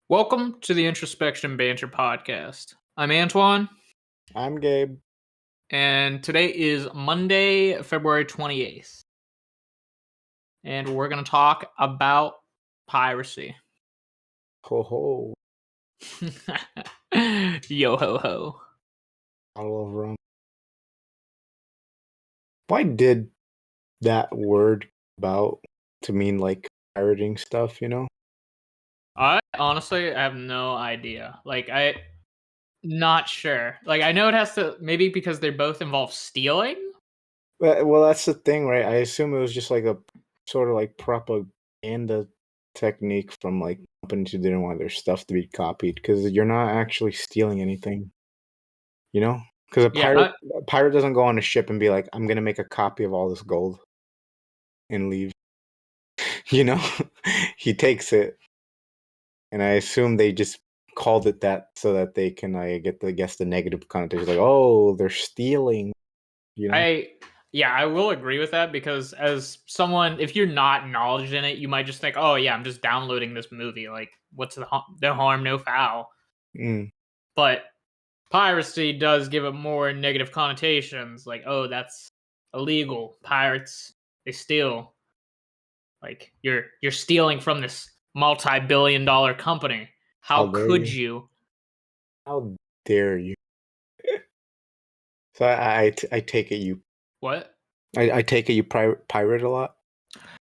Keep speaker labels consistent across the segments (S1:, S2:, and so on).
S1: Welcome to the Introspection Banter podcast. I'm Antoine,
S2: I'm Gabe.
S1: and today is Monday, February 28th. And we're going to talk about piracy.
S2: Ho ho.
S1: Yo ho ho.
S2: Bottle of rum. Why did that word about to mean like pirating stuff, you know?
S1: I honestly have no idea. Not sure. I know it has to, maybe because they both involve stealing.
S2: Well, that's the thing, right? I assume it was just like a sort of like propaganda technique from like companies who didn't want their stuff to be copied because you're not actually stealing anything, you know? Because
S1: Yeah,
S2: a pirate doesn't go on a ship and be like, "I'm gonna make a copy of all this gold and leave." You know, he takes it. And I assume they just called it that so that they can get the guess the negative connotation, like, oh, they're stealing, you know?
S1: I yeah, I will agree with that because as someone, if you're not knowledge in it, you might just think, "Oh yeah, I'm just downloading this movie. Like, what's no harm, no foul."
S2: Mm.
S1: But piracy does give it more negative connotations, like, "Oh, that's illegal. Pirates, they steal. Like, you're stealing from this multi-billion-dollar company.
S2: How
S1: How
S2: dare
S1: could
S2: you?
S1: you?"
S2: How dare you? So I take it you
S1: What?
S2: I take it you pirate a lot.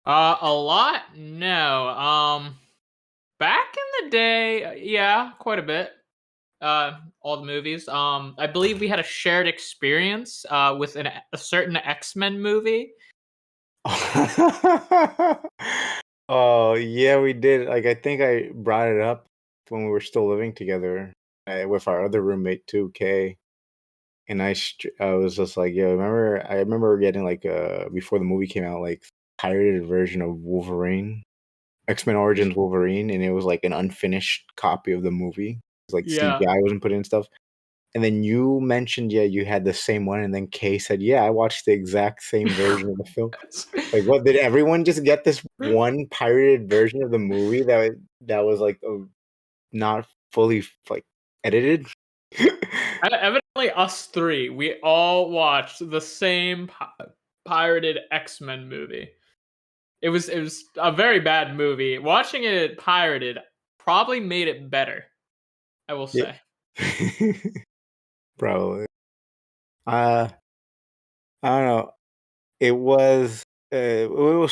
S1: A lot? No. Back in the day, yeah, quite a bit. All the movies. I believe we had a shared experience with a certain X-Men movie.
S2: Oh yeah, we did. Like I think I brought it up when we were still living together with our other roommate too, Kay. And I was just like, yo, I remember getting like before the movie came out, like pirated version of Wolverine, X-Men Origins Wolverine, and it was like an unfinished copy of the movie. It was like
S1: Yeah.
S2: CGI wasn't put in stuff. And then you mentioned, yeah, you had the same one, and then Kay said, yeah, I watched the exact same version of the film. Like, what did everyone just get this one pirated version of the movie that was like not fully like edited?
S1: Evidently, us three, we all watched the same pirated X-Men movie. It was a very bad movie. Watching it pirated probably made it better, I will
S2: Yeah.
S1: say.
S2: Probably. Uh, I don't know. It was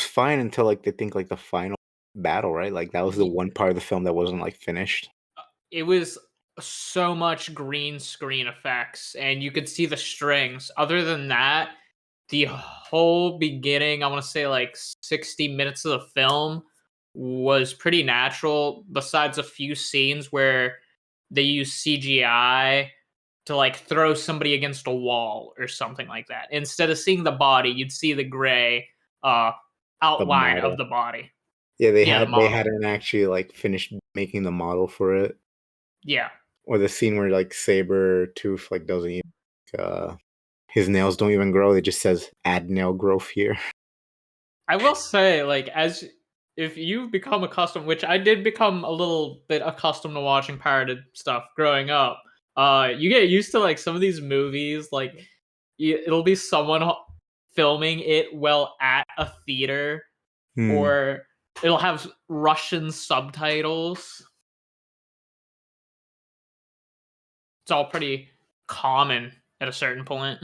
S2: fine until like they think like the final battle, right? Like that was the
S1: Ye-
S2: one part of the film that wasn't like finished.
S1: It was so much green screen effects, and you could see the strings. Other than that, the whole beginning, I want to say like 60 minutes of the film was pretty natural, besides a few scenes where they use CGI to like throw somebody against a wall or something like that. Instead of seeing the body, you'd see the gray uh
S2: The
S1: outline of
S2: model.
S1: the body.
S2: Yeah, they
S1: Yeah, the
S2: had they
S1: model.
S2: hadn't actually like finished making the model for it.
S1: Yeah.
S2: Or the scene where like Saber Tooth like doesn't even his nails don't even grow. It just says add nail growth here.
S1: I will say, like, as if you've become accustomed, which I did become a little bit accustomed to watching pirated stuff growing up, you get used to like some of these movies, like it'll be someone filming it well at a theater,
S2: Hmm.
S1: or it'll have Russian subtitles. It's all pretty common at a certain point.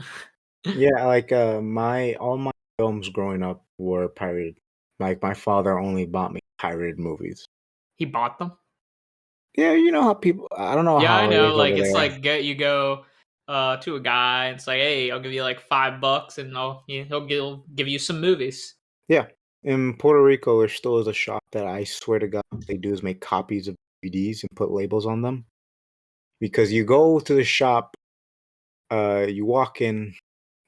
S2: Yeah, like my all my films growing up were pirated. Like my father only bought me pirated movies.
S1: He bought them.
S2: Yeah, you know how people. I don't know
S1: Yeah, I
S2: how it
S1: know.
S2: is
S1: Like
S2: over
S1: it's
S2: there.
S1: like get you go to a guy and it's like, hey, I'll give you like $5 and he'll give you some movies.
S2: Yeah, in Puerto Rico, there still is a shop that I swear to God they do is make copies of DVDs and put labels on them. Because you go to the shop, you walk in,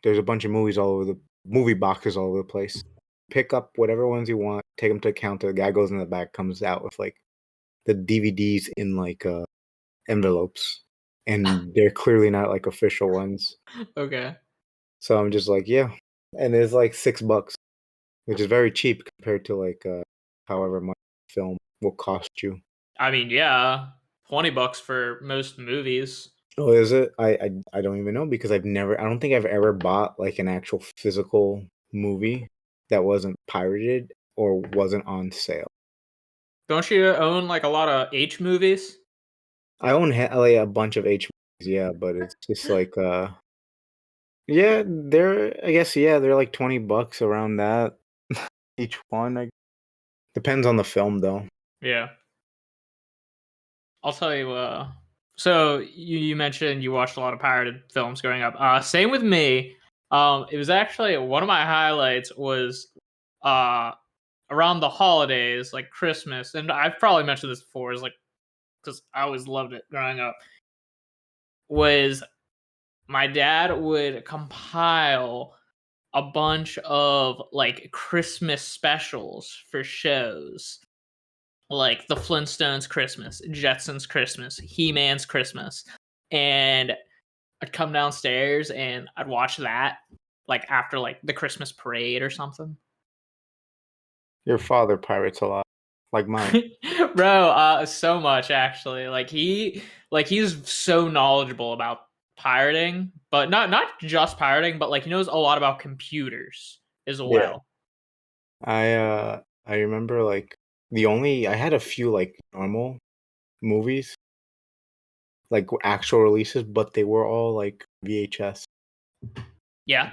S2: there's a bunch of movies all over the movie boxes all over the place. Pick up whatever ones you want, take them to the counter. The guy goes in the back, comes out with like the DVDs in like envelopes, and they're clearly not like official ones.
S1: Okay.
S2: So I'm just like, yeah, and it's like $6, which is very cheap compared to like however much film will cost you.
S1: I mean, yeah, $20 for most movies.
S2: Oh, is it? I don't even know because I don't think I've ever bought like an actual physical movie that wasn't pirated or wasn't on sale.
S1: Don't you own like a lot of H movies?
S2: I own like a bunch of H movies, yeah, but it's just like yeah, I guess yeah, they're like $20 around that each one. Depends on the film though.
S1: Yeah, I'll tell you. So you mentioned you watched a lot of pirated films growing up. Same with me. It was actually one of my highlights was uh around the holidays, like Christmas, and I've probably mentioned this before. Is like because I always loved it growing up. Was my dad would compile a bunch of like Christmas specials for shows like the Flintstones Christmas, Jetsons Christmas, He Man's Christmas. And I'd come downstairs and I'd watch that like after like the Christmas parade or something.
S2: Your father pirates a lot, like mine.
S1: Bro, so much actually. He's so knowledgeable about pirating, but not just pirating, but like he knows a lot about computers as
S2: Yeah.
S1: well.
S2: I remember like I had a few like normal movies, like actual releases, but they were all like VHS.
S1: Yeah.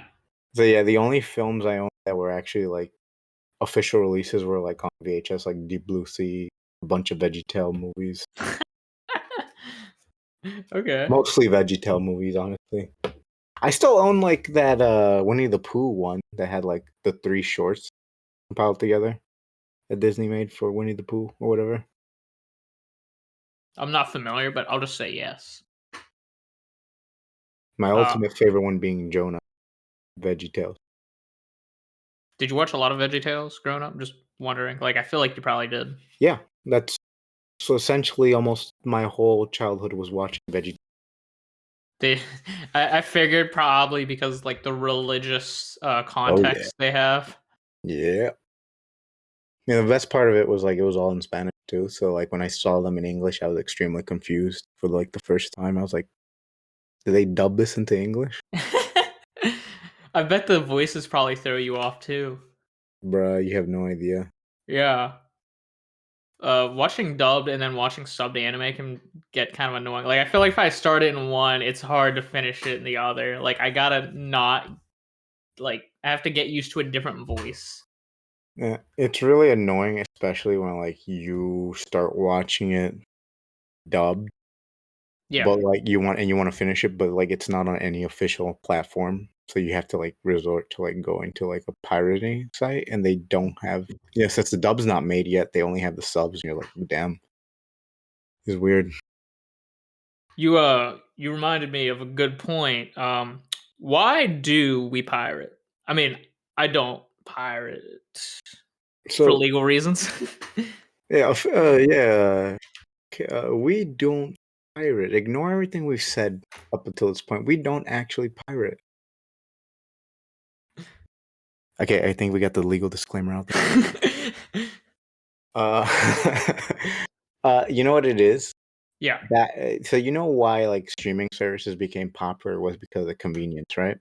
S2: So yeah, the only films I owned that were actually like official releases were like on VHS, like Deep Blue Sea, a bunch of VeggieTale movies,
S1: Okay.
S2: mostly VeggieTale movies, honestly. I still own like that Winnie the Pooh one that had like the three shorts compiled together that Disney made for Winnie the Pooh or whatever.
S1: I'm not familiar, but I'll just say yes.
S2: My
S1: Uh,
S2: ultimate favorite one being Jonah, VeggieTales.
S1: did you watch a lot of VeggieTales growing up? Just wondering. Like, I feel like you probably did.
S2: Yeah, that's so essentially almost my whole childhood was watching Veggie.
S1: They, I figured probably because like the religious
S2: Oh yeah,
S1: context they have.
S2: yeah. Yeah, the best part of it was like it was all in Spanish too. So like when I saw them in English, I was extremely confused for like the first time. I was like, did they dub this into English?
S1: I bet the voices probably throw you off too.
S2: Bruh, you have no idea.
S1: Yeah. Watching dubbed and then watching subbed anime can get kind of annoying. Like I feel like if I start it in one, it's hard to finish it in the other. Like I gotta not like I have to get used to a different voice.
S2: Yeah, it's really annoying, especially when like you start watching it dubbed,
S1: Yeah.
S2: but like you want to finish it, but like it's not on any official platform. So you have to like resort to like going to like a pirating site and they don't have since the dub's not made yet, they only have the subs and you're like, damn, it's weird.
S1: You reminded me of a good point. Why do we pirate? I mean, I don't pirate for
S2: So
S1: legal reasons.
S2: yeah, we don't pirate. Ignore everything we've said up until this point. We don't actually pirate. Okay, I think we got the legal disclaimer out there. Uh, you know what it is?
S1: Yeah.
S2: That so you know why like streaming services became popular was because of convenience, right?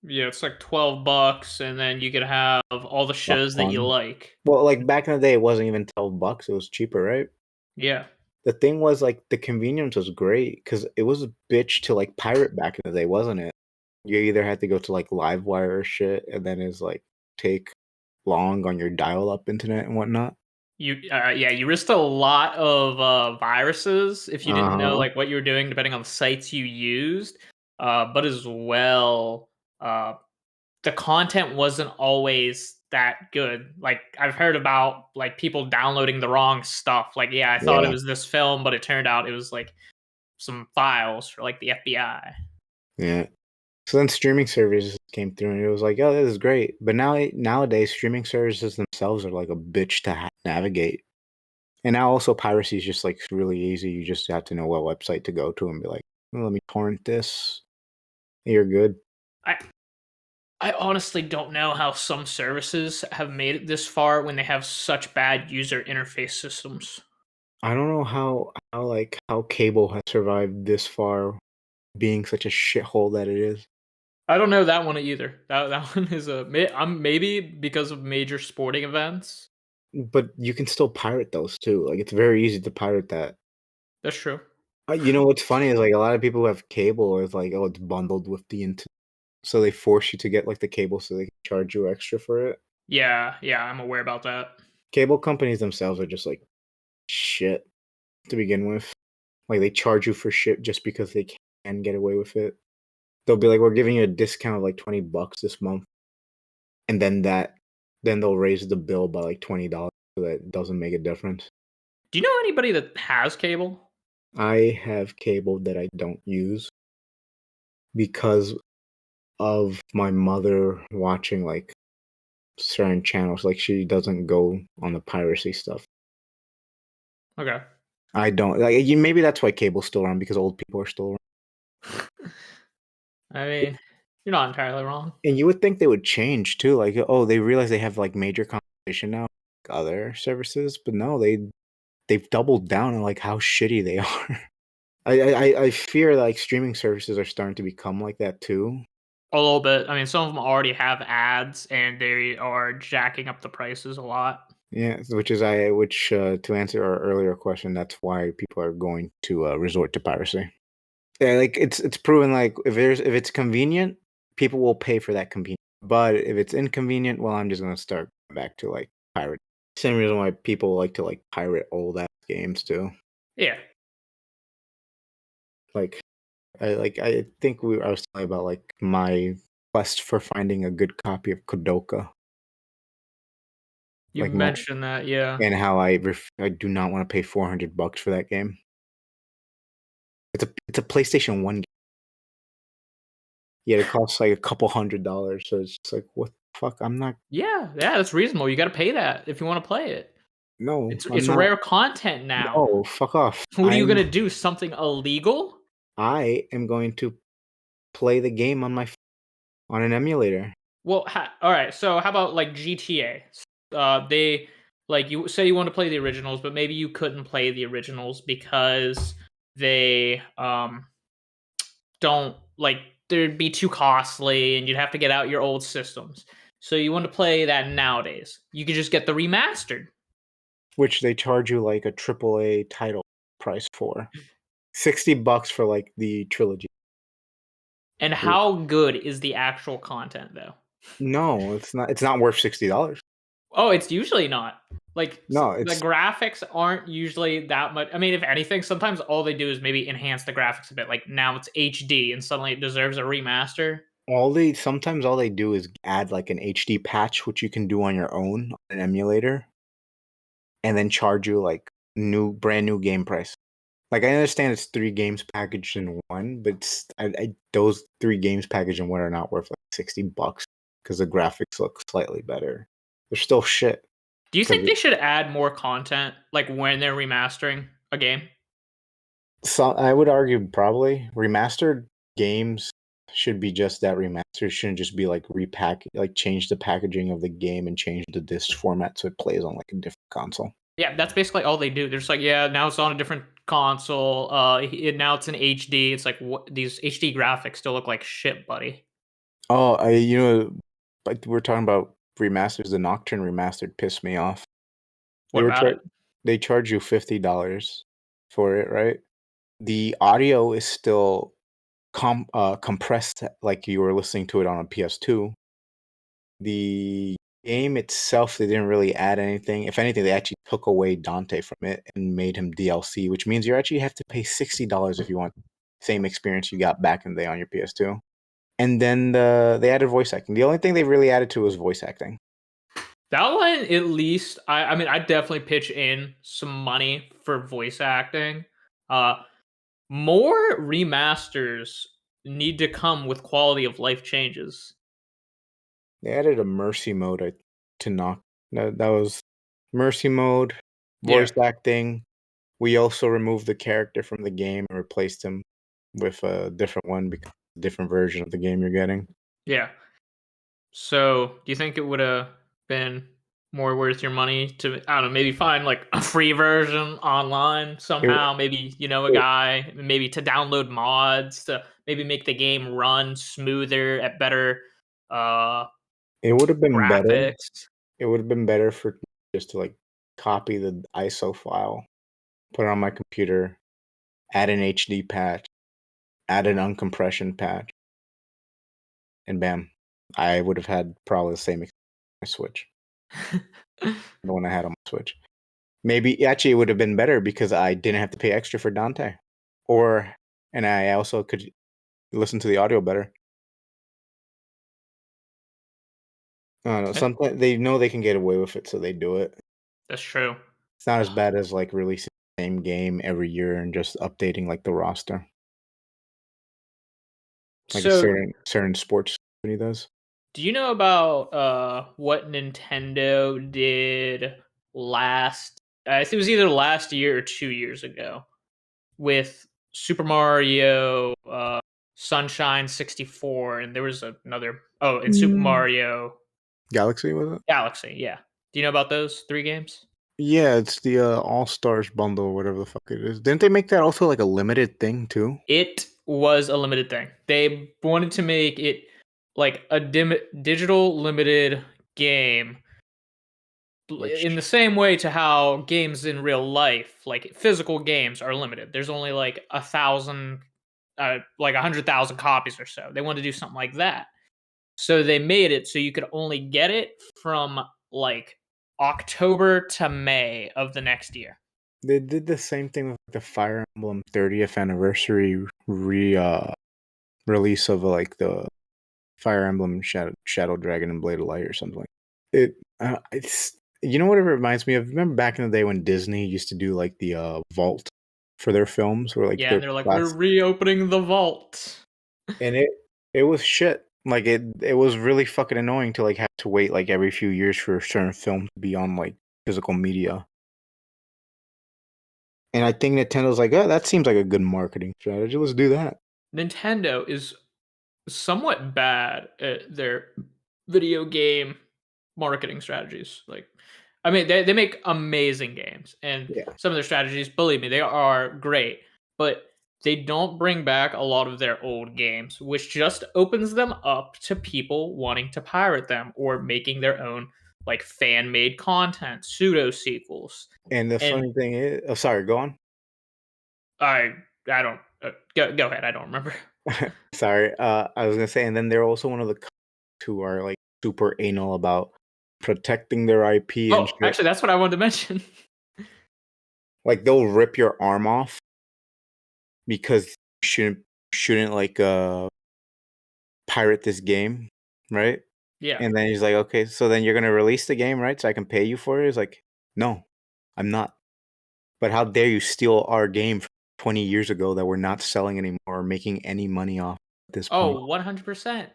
S1: Yeah, it's like $12 and then you could have all the
S2: Buck
S1: shows that you
S2: fun.
S1: like.
S2: Well, like back in the day, it wasn't even $12. It was cheaper, right?
S1: Yeah.
S2: The thing was like the convenience was great because it was a bitch to like pirate back in the day, wasn't it? You either had to go to like Livewire or shit, and then it's like take long on your dial-up internet and whatnot.
S1: You risked a lot of viruses if you didn't know
S2: Uh-huh.
S1: like what you were doing depending on the sites you used. But as well, uh the content wasn't always that good. Like I've heard about like people downloading the wrong stuff. Like, yeah, I thought it
S2: Yeah,
S1: was this film, but it turned out it was like some files for like the FBI.
S2: yeah. So then streaming services came through, and it was like, oh, this is great. But nowadays, streaming services themselves are like a bitch to navigate. And now also piracy is just like really easy. You just have to know what website to go to and be like, "Oh, let me torrent this. You're good."
S1: I I honestly don't know how some services have made it this far when they have such bad user interface systems.
S2: I don't know how cable has survived this far, being such a shithole that it is.
S1: I don't know that one either. That one is maybe because of major sporting events.
S2: But you can still pirate those too. Like it's very easy to pirate that.
S1: That's true.
S2: You know what's funny is like a lot of people who have cable is like, oh, it's bundled with the internet, so they force you to get like the cable so they can charge you extra for it.
S1: Yeah, yeah, I'm aware about that.
S2: Cable companies themselves are just like shit to begin with. Like they charge you for shit just because they can get away with it. They'll be like, we're giving you a discount of like $20 this month, and then they'll raise the bill by like $20 so that it doesn't make a difference.
S1: Do you know anybody that has cable?
S2: I have cable that I don't use because of my mother watching like certain channels. Like she doesn't go on the piracy stuff.
S1: Okay.
S2: I don't like maybe that's why cable's still around because old people are still around.
S1: I mean, you're not entirely wrong.
S2: And you would think they would change too. Like, oh, they realize they have like major competition now, like other services, but no, they've doubled down on like how shitty they are. I fear like streaming services are starting to become like that too.
S1: A little bit. I mean, some of them already have ads and they are jacking up the prices a lot.
S2: Yeah, which to answer our earlier question, that's why people are going to resort to piracy. Yeah, like it's proven like if it's convenient, people will pay for that convenience. But if it's inconvenient, well, I'm just gonna start back to like pirate. Same reason why people like to like pirate old ass games too.
S1: Yeah.
S2: Like I think I was telling you about like my quest for finding a good copy of Kodoka,
S1: You
S2: like my
S1: mentioned that, yeah.
S2: and how I do not want to pay $400 for that game. It's a PlayStation 1 game. Yet it costs like a couple $100, so it's just like what the fuck? I'm not.
S1: Yeah, yeah, that's reasonable. You gotta pay that if you wanna play it.
S2: No,
S1: It's
S2: I'm not.
S1: rare content now.
S2: No, fuck off.
S1: What are you gonna do? Something illegal?
S2: I am going to play the game on on an emulator.
S1: Well, alright, so how about, like, GTA? They like, you say you wanna play the originals, but maybe you couldn't play the originals because they, don't like, they'd be too costly and you'd have to get out your old systems. So you want to play that nowadays. You could just get the remastered.
S2: Which they charge you like a AAA title price for. $60 for like the trilogy.
S1: And how good is the actual content though?
S2: No, it's not worth $60.
S1: Oh, it's usually not. Like
S2: No,
S1: the
S2: it's
S1: graphics aren't usually that much. I mean, if anything, sometimes all they do is maybe enhance the graphics a bit. Like now it's HD and suddenly it deserves a remaster.
S2: sometimes all they do is add like an HD patch, which you can do on your own on an emulator, and then charge you like brand new game price. Like I understand it's 3 games packaged in one, but those 3 games packaged in one are not worth like $60 because the graphics look slightly better. They're still shit.
S1: Do you
S2: Because
S1: think they should add more content like when they're remastering a game?
S2: so I would argue probably remastered games should be just that remastered. It shouldn't just be like like change the packaging of the game and change the disc format so it plays on like a different console.
S1: Yeah, that's basically all they do. They're just like, yeah, now it's on a different console. Now it's in HD. It's like, what, these HD graphics still look like shit, buddy.
S2: Oh, like we're talking about remasters. The Nocturne remastered pissed me off. They
S1: What
S2: were
S1: about it?
S2: they charge you $50 for it, right? The audio is still compressed like you were listening to it on a PS2. The game itself, they didn't really add anything. If anything, they actually took away Dante from it and made him DLC, which means you actually have to pay $60 if you want same experience you got back in the day on your PS2. And then they added voice acting. The only thing they really added to was voice acting.
S1: That one, at least, I mean, I definitely pitch in some money for voice acting. Uh, More remasters need to come with quality of life changes.
S2: They added a mercy mode to knock. That was mercy mode,
S1: Yeah,
S2: voice acting. We also removed the character from the game and replaced him with a different one because different version of the game you're getting.
S1: yeah. So, do you think it would have been more worth your money to, I don't know, maybe find like a free version online
S2: It,
S1: somehow. Maybe you know a
S2: it,
S1: guy, maybe to download mods to maybe make the game run smoother at better uh
S2: it would have been better.
S1: graphics.
S2: It would have been better for just to like copy the ISO file, put it on my computer, add an HD patch, add an uncompression patch, and bam, I would have had probably the same Switch, the one I had on my Switch. Maybe actually it would have been better because I didn't have to pay extra for Dante, and I also could listen to the audio better. I don't know. Sometimes they know they can get away with it, so they do it.
S1: That's true.
S2: It's not as bad as like releasing the same game every year and just updating like the roster, like a
S1: So,
S2: certain sports company does.
S1: do you know about what Nintendo did last? I think it was either last year or 2 years ago with Super Mario Sunshine 64, and there was another. Oh, and Super
S2: Mm.
S1: Mario
S2: Galaxy was it?
S1: Galaxy. Yeah. Do you know about those three games?
S2: Yeah, it's the All Stars bundle, or whatever the fuck it is. Didn't they make that also like a limited thing too?
S1: It was a limited thing. They wanted to make it like a digital limited game in
S2: Which
S1: the same way to how games in real life, like physical games, are limited. There's only like 1,000, like 100,000 copies or so. They wanted to do something like that. So they made it so you could only get it from like October to May of the next year.
S2: they did the same thing with the Fire Emblem 30th anniversary release of like the Fire Emblem Shadow Dragon and Blade of Light or something. It's you know what it reminds me of. Remember back in the day when Disney used to do like the vault for their films, or like
S1: Yeah,
S2: their
S1: and they're like, we're
S2: class,
S1: reopening the vault.
S2: and it was shit. Like it was really fucking annoying to like have to wait like every few years for a certain film to be on like physical media. And I think Nintendo's like, oh, that seems like a good marketing strategy. Let's do that.
S1: Nintendo is somewhat bad at their video game marketing strategies. Like, I mean, they make amazing games, and
S2: Yeah.
S1: some of their strategies, believe me, they are great, but they don't bring back a lot of their old games, which just opens them up to people wanting to pirate them or making their own like fan made content, pseudo sequels.
S2: And the
S1: And
S2: funny thing is, oh, sorry, go on.
S1: I I don't go ahead. I don't remember.
S2: Sorry, I was gonna say, and then they're also one of the who are like super anal about protecting their IP and
S1: Oh,
S2: shit.
S1: actually, that's what I wanted to mention.
S2: Like they'll rip your arm off because you shouldn't like pirate this game, right?
S1: Yeah.
S2: And then he's like, okay, so then you're gonna release the game, right? So I can pay you for it. He's like, no, I'm not. But how dare you steal our game from 20 years ago that we're not selling anymore or making any money off at this point?
S1: Oh, 100%.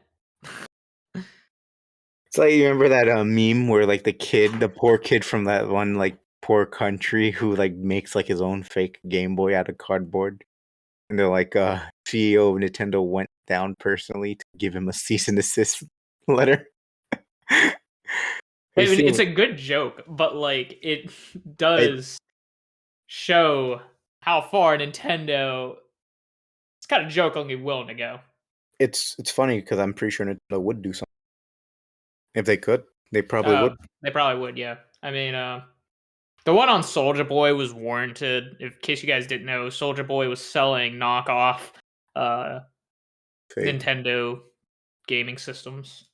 S2: It's like you remember that meme where like the poor kid from that one like poor country who like makes like his own fake Game Boy out of cardboard, and they're like, CEO of Nintendo went down personally to give him a cease and desist letter.
S1: I
S2: They
S1: mean, it's
S2: seem
S1: a good joke, but like it
S2: it,
S1: does show how far Nintendo is kind of jokingly willing to go.
S2: it's funny because I'm pretty sure Nintendo would do something if they could. They probably would.
S1: They probably would, yeah. I mean, the one on Soldier Boy was warranted. In case you guys didn't know, Soldier Boy was selling knockoff uh,
S2: Fake
S1: Nintendo gaming systems.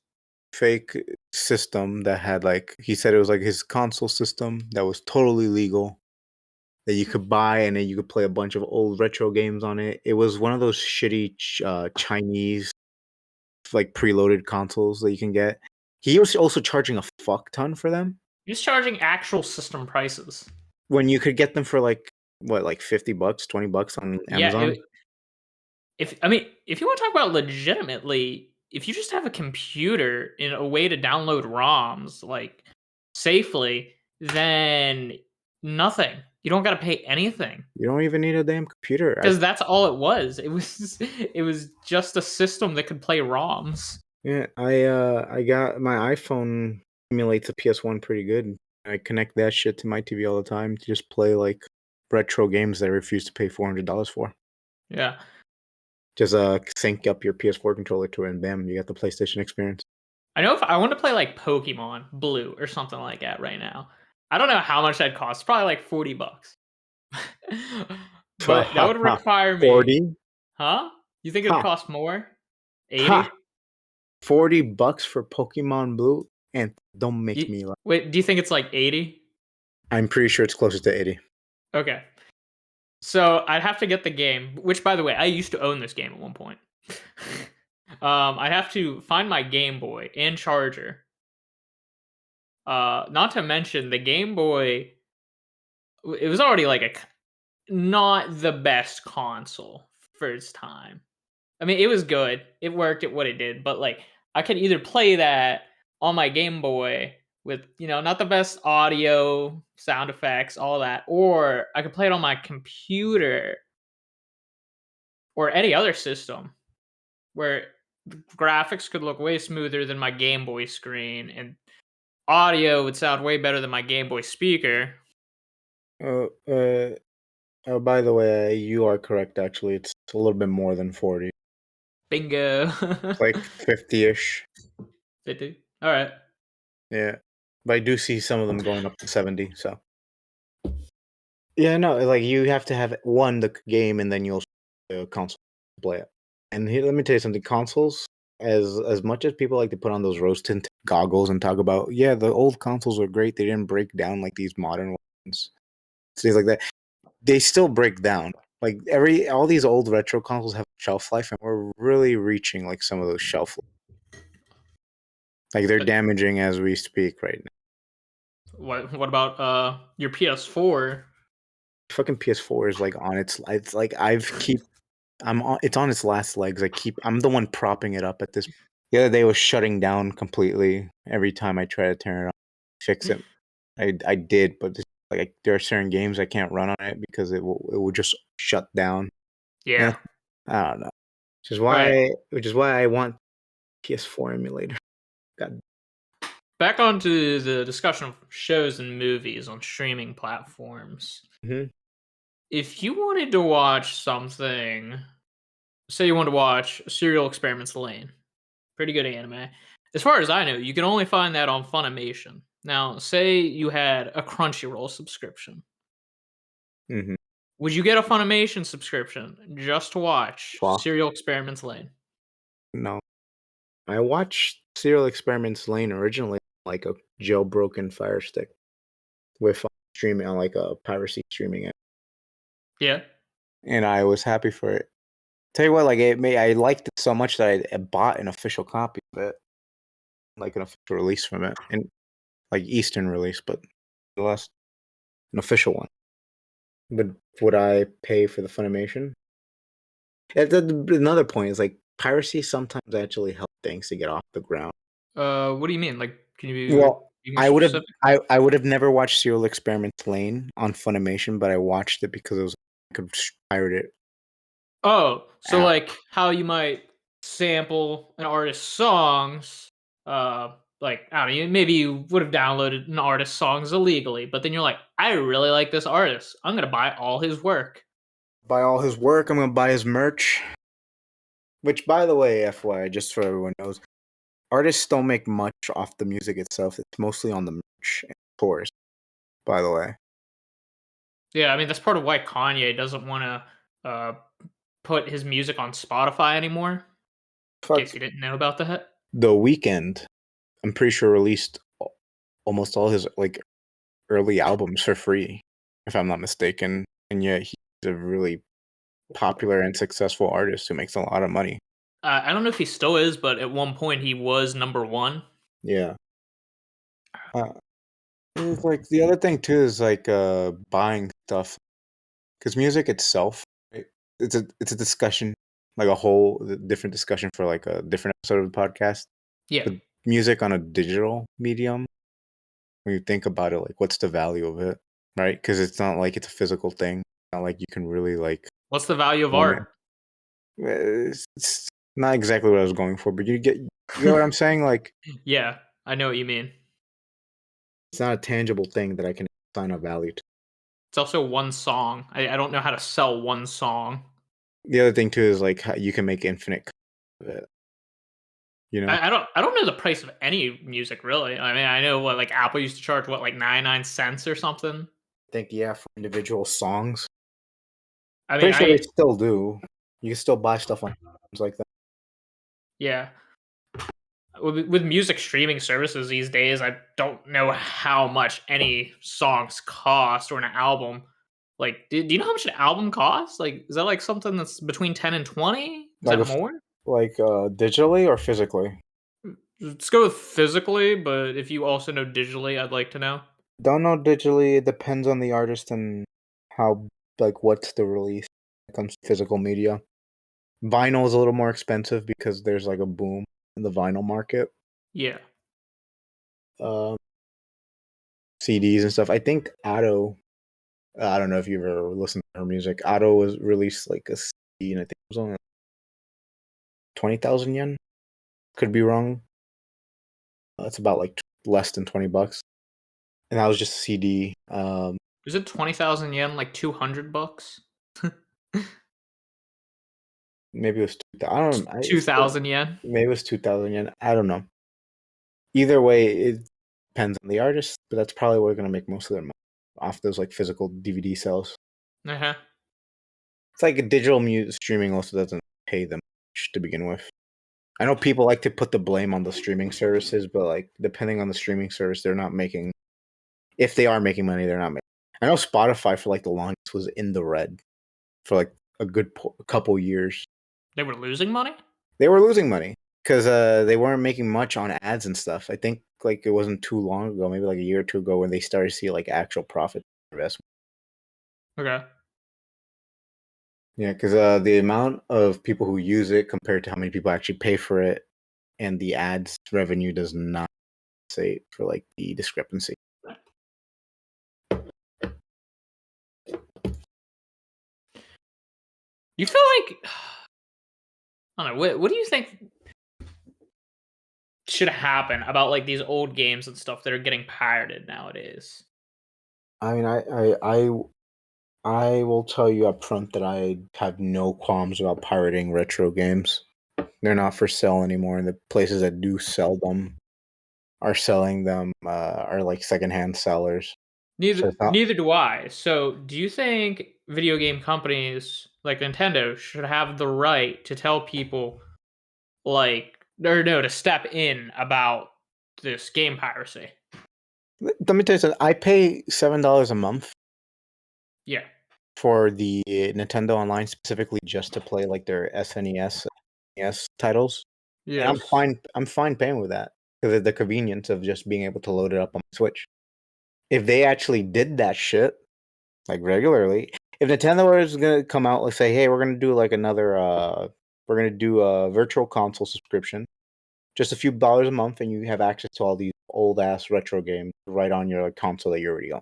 S2: fake system that had like he said it was like his console system that was totally legal that you could buy and then you could play a bunch of old retro games on it. It was one of those shitty Chinese like preloaded consoles that you can get. He was also charging a fuck ton for them
S1: He's charging actual system prices.
S2: when you could get them for like what, like $50, $20 on
S1: Yeah,
S2: Amazon.
S1: if I mean, if you want to talk about legitimately, if you just have a computer in a way to download ROMs like safely, then nothing. You don't got to pay anything
S2: You don't even need a damn computer.
S1: because that's all it was. It was just a system that could play ROMs.
S2: Yeah, I got my iPhone emulates the PS1 pretty good. I connect that shit to my TV all the time to just play like retro games that I refuse to pay $400 for.
S1: Yeah.
S2: Just sync up your PS4 controller to it, and bam, you got the PlayStation experience.
S1: I know if I want to play like Pokemon Blue or something like that right now, I don't know how much that costs. Probably like $40. But that would require me,
S2: 40?
S1: huh? You think it'd
S2: Ha
S1: cost more?
S2: ha!
S1: 80?
S2: $40 for Pokemon Blue, and don't make me laugh.
S1: Wait, do you think it's like 80?
S2: I'm pretty sure it's closer to 80.
S1: Okay. So I'd have to get the game, which by the way, I used to own this game at one point. I'd have to find my Game Boy and charger. Not to mention the Game Boy, it was already like not the best console for its time. I mean, it was good. It worked at what it did, but like I could either play that on my Game Boy with, not the best audio, sound effects, all that, or I could play it on my computer or any other system where the graphics could look way smoother than my Game Boy screen and audio would sound way better than my Game Boy speaker.
S2: Oh, oh, by the way, you are correct. Actually, it's a little bit more than 40.
S1: Bingo.
S2: It's like 50-ish.
S1: 50. All right.
S2: Yeah, but I do see some of them going up to 70. So yeah, no, like you have to have the game, and then you'll the console to play it. And here, let me tell you something. Consoles, as much as people like to put on those rose tinted goggles and talk about, yeah, the old consoles were great. They didn't break down like these modern ones, things like that. They still break down. Like all these old retro consoles have shelf life, and we're really reaching like some of those shelf life. Like they're
S1: But
S2: damaging as we speak right now.
S1: what about your PS4?
S2: Fucking PS4 is like on it's like it's on its last legs. I'm the one propping it up at this. The other day it was shutting down completely every time I try to turn it on, fix it. I did, but like there are certain games I can't run on it because it will just shut down.
S1: Yeah.
S2: Yeah, I don't know.
S1: Right.
S2: Which is why I want PS4 emulator. God.
S1: Back onto the discussion of shows and movies on streaming platforms.
S2: Mhm.
S1: If you wanted to watch something, say you wanted to watch Serial Experiments Lane, pretty good anime. As far as I know, you can only find that on Funimation. Now, say you had a Crunchyroll subscription.
S2: Mhm.
S1: Would you get a Funimation subscription just to watch
S2: Well,
S1: Serial Experiments Lane?
S2: no. I watched Serial Experiments Lane originally like a jailbroken Fire Stick with streaming on like a piracy streaming app,
S1: Yeah.
S2: and I was happy for it. Tell you what, like I liked it so much that I bought an official copy of it, like an official release from it, and like Eastern release, but nonetheless, an official one. But would I pay for the Funimation? Another point is like piracy sometimes actually help things to get off the ground.
S1: What do you mean? Like, can you
S2: Well,
S1: be more
S2: I would have
S1: specific?
S2: I would have never watched Serial Experiments Lane on Funimation, but I watched it because I could pirate it
S1: Oh, so
S2: out.
S1: like how you might sample an artist's songs, like I don't know, maybe you would have downloaded an artist's songs illegally, but then you're like, I really like this artist. I'm gonna buy all his work.
S2: Buy all his work. I'm gonna buy his merch. Which, by the way, FYI, just so everyone knows, artists don't make much off the music itself. It's mostly on the merch and tours. By the way,
S1: Yeah, I mean that's part of why Kanye doesn't want to put his music on Spotify anymore. In
S2: fuck
S1: case you didn't know about that.
S2: the weekend. I'm pretty sure released almost all his like early albums for free, if I'm not mistaken. And yet he's a really popular and successful artist who makes a lot of money.
S1: I don't know if he still is, but at one point he was number one.
S2: Yeah. Uh, it's like the other thing too is like buying stuff because music itself, right, it's a discussion, like a whole different discussion for like a different episode of the podcast.
S1: Yeah.
S2: But music on a digital medium, when you think about it, like what's the value of it, right? Because it's not like it's a physical thing. It's not like you can really like
S1: What's the value of
S2: own it.
S1: art?
S2: It's not exactly what I was going for, but you get what I'm saying. Like
S1: Yeah, I know what you mean.
S2: It's not a tangible thing that I can assign a value to.
S1: It's also one song. I don't know how to sell one song.
S2: The other thing too is like how you can make infinite of it. You know,
S1: I don't know the price of any music really. I mean, I know what like Apple used to charge what like 99 cents or something.
S2: I think yeah, for individual songs,
S1: I mean,
S2: pretty sure they
S1: I
S2: still do. You can still buy stuff on like that.
S1: yeah. With music streaming services these days, I don't know how much any songs cost or an album. Like, do you know how much an album costs? Like, is that like something that's between 10 and 20? Is
S2: Like
S1: that
S2: if
S1: more?
S2: digitally or physically.
S1: Let's go with physically, but if you also know digitally, I'd like to know.
S2: Don't know digitally. It depends on the artist and how like what's the release when it comes to physical media. Vinyl is a little more expensive because there's like a boom in the vinyl market.
S1: Yeah.
S2: Um, CDs and stuff. I think Otto. I don't know if you've ever listened to her music. Otto was released like a CD, and I think it was only 20,000 yen. Could be wrong. It's about like less than $20, and that was just a CD.
S1: Is it 20,000 yen, like 200 bucks?
S2: Maybe it was I don't. It's
S1: 2,000 yen?
S2: maybe it was 2,000 yen. I don't know. Either way, it depends on the artist, but that's probably where they're gonna make most of their money off those like physical DVD sales.
S1: Uh-huh.
S2: It's like a digital music streaming also doesn't pay them much to begin with. I know people like to put the blame on the streaming services, but like depending on the streaming service, they're not making. If they are making money, they're not making. I know Spotify for like the longest was in the red for like a good couple years.
S1: They were losing money?
S2: They were losing money because they weren't making much on ads and stuff. I think like it wasn't too long ago, maybe like a year or two ago, when they started to see like actual profit investment.
S1: Okay.
S2: Yeah, because the amount of people who use it compared to how many people actually pay for it, and the ads revenue does not say for like the discrepancy.
S1: You feel like I don't know, what do you think should happen about like these old games and stuff that are getting pirated nowadays?
S2: I mean, I will tell you up front that I have no qualms about pirating retro games. They're not for sale anymore, and the places that do sell them are selling them are like secondhand sellers. So
S1: Neither
S2: it's not.
S1: neither do I. So, do you think video game companies like Nintendo should have the right to tell people like or no, to step in about this game piracy?
S2: Let me tell you something. I pay $7 a month
S1: Yeah.
S2: for the Nintendo Online specifically just to play like their SNES, NES titles, and I'm
S1: Yes.
S2: fine. I'm fine paying with that because of the convenience of just being able to load it up on my Switch. If they actually did that shit like regularly, if Nintendo was gonna come out and say, "Hey, we're gonna do like another, we're gonna do a virtual console subscription, just a few dollars a month, and you have access to all these old ass retro games right on your console that you already own,"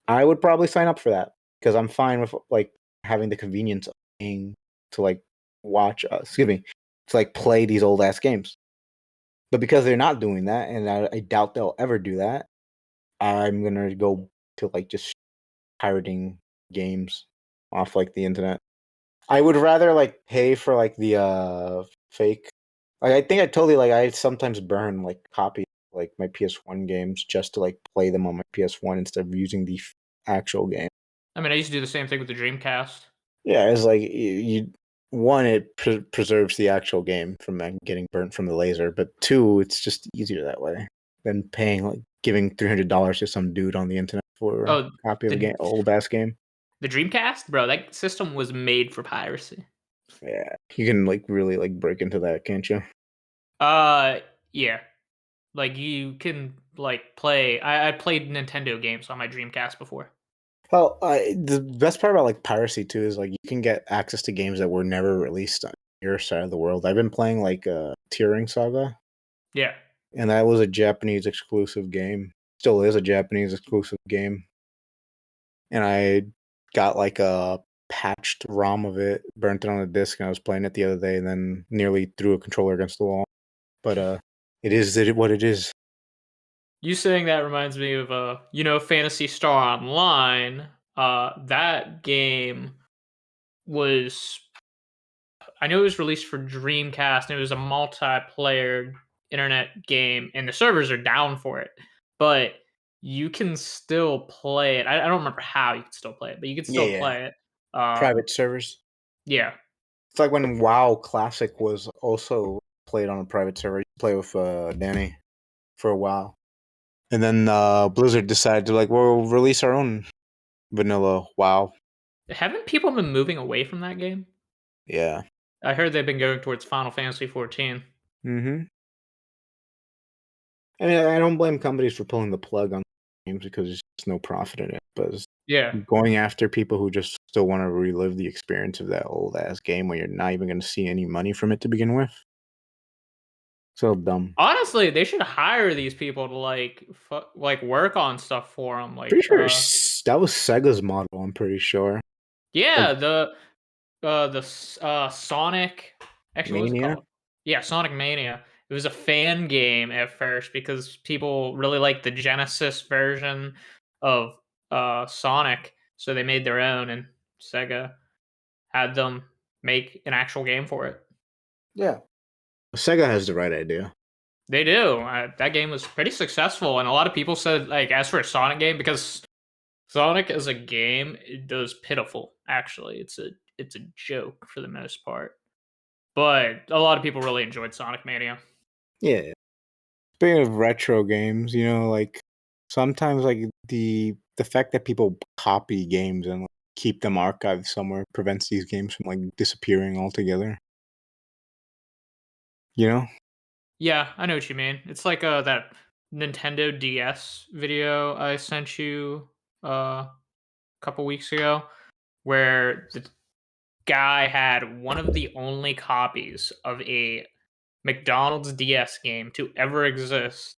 S2: I would probably sign up for that because I'm fine with like having the convenience of paying to like watch, excuse me, to like play these old ass games. But because they're not doing that, and I doubt they'll ever do that, I'm gonna go to like just pirating games off like the internet. I would rather like pay for like the fake. Like I think I totally like I sometimes burn like copies of, like my PS1 games just to like play them on my PS1 instead of using the actual game.
S1: I mean, I used to do the same thing with the Dreamcast.
S2: Yeah, it's like you one, it preserves the actual game from getting burnt from the laser, but two, it's just easier that way than paying like giving $300 to some dude on the internet for a
S1: Oh,
S2: copy of a
S1: the
S2: game, old ass game.
S1: the Dreamcast, bro. That system was made for piracy.
S2: Yeah, you can like really like break into that, can't you?
S1: Uh, yeah. Like you can like play. I played Nintendo games on my Dreamcast before.
S2: Well, the best part about like piracy too is like you can get access to games that were never released on your side of the world. I've been playing like Tearing Saga,
S1: Yeah.
S2: and that was a Japanese exclusive game. Still is a Japanese exclusive game, and I got like a patched ROM of it, burnt it on a disc, and I was playing it the other day, and then nearly threw a controller against the wall. But it is what it is.
S1: You saying that reminds me of Fantasy Star Online. That game was I know it was released for Dreamcast and it was a multiplayer internet game and the servers are down for it. But you can still play it. I don't remember how you can still play it, but you can
S2: Yeah,
S1: still
S2: yeah.
S1: play it.
S2: Private servers.
S1: Yeah.
S2: It's like when WoW Classic was also played on a private server. You play with Danny for a while, and then Blizzard decided to like, we'll release our own vanilla WoW.
S1: Haven't people been moving away from that game?
S2: Yeah.
S1: I heard they've been going towards Final Fantasy 14.
S2: Mm-hmm. I mean, I don't blame companies for pulling the plug on games because there's just no profit in it. But it's
S1: Yeah.
S2: going after people who just still want to relive the experience of that old ass game where you're not even going to see any money from it to begin with. So dumb.
S1: Honestly, they should hire these people to work on stuff for them.
S2: Pretty sure that was Sega's model. I'm pretty sure. Like
S1: Yeah, Sonic. Actually, what was it
S2: Mania.
S1: called? Yeah, Sonic Mania. It was a fan game at first because people really liked the Genesis version of Sonic, so they made their own, and Sega had them make an actual game for it.
S2: Yeah. Sega has the right idea.
S1: They do. That game was pretty successful, and a lot of people said, like, as for a Sonic game, because Sonic as a game, it does pitiful. Actually, it's a joke for the most part. But a lot of people really enjoyed Sonic Mania.
S2: Yeah. Speaking of retro games, like sometimes like the fact that people copy games and like, keep them archived somewhere prevents these games from like disappearing altogether. You know?
S1: Yeah, I know what you mean. It's like that Nintendo DS video I sent you a couple weeks ago, where the guy had one of the only copies of a McDonald's DS game to ever exist,